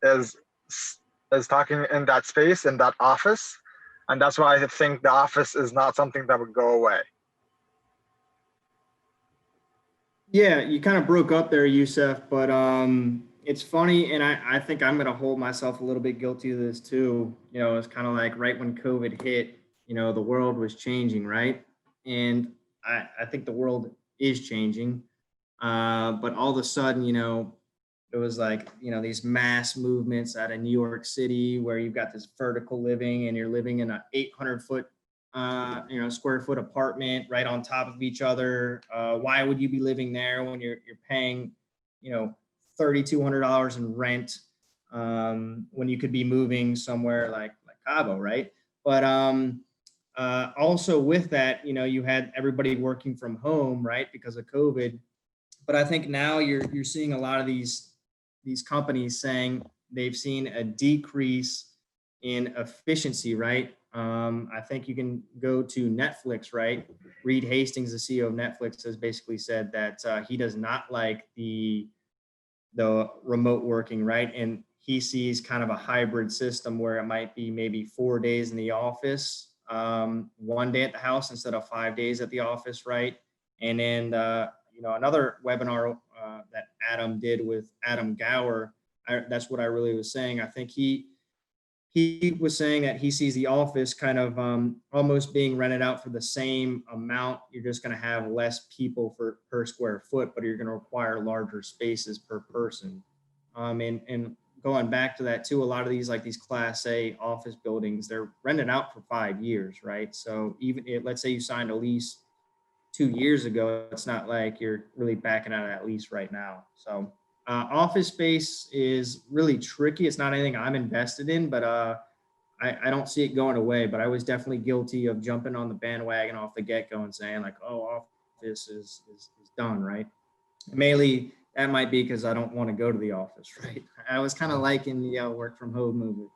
is is talking in that space, in that office, and that's why I think the office is not something that would go away. Yeah, you kind of broke up there, Yousef, but it's funny, and I think I'm gonna hold myself a little bit guilty of this too. You know, it's kind of like right when COVID hit, you know, the world was changing, right? And I think the world is changing. But all of a sudden, you know, it was like, you know, these mass movements out of New York City where you've got this vertical living and you're living in an 800-foot you know, square foot apartment right on top of each other. Why would you be living there when you're paying, you know, $3,200 in rent, when you could be moving somewhere like Cabo, right? But also with that, you know, you had everybody working from home, right, because of COVID. But I think now you're seeing a lot of these companies saying they've seen a decrease in efficiency, right? I think you can go to Netflix, right? Reed Hastings, the CEO of Netflix, has basically said that he does not like the remote working, right? And he sees kind of a hybrid system where it might be maybe 4 days in the office, 1 day at the house instead of 5 days at the office, right? And then, you know, another webinar that Adam did with Adam Gower, that's what I really was saying. I think he was saying that he sees the office kind of almost being rented out for the same amount. You're just going to have less people per square foot, but you're going to require larger spaces per person. And going back to that too, a lot of these like these Class A office buildings, they're rented out for 5 years, right? So even if, let's say you signed a lease 2 years ago, it's not like you're really backing out of that lease right now. So office space is really tricky. It's not anything I'm invested in, but I don't see it going away. But I was definitely guilty of jumping on the bandwagon off the get go and saying like, oh, office is done, right? Mainly that might be because I don't want to go to the office, right? I was kind of liking the work from home movement.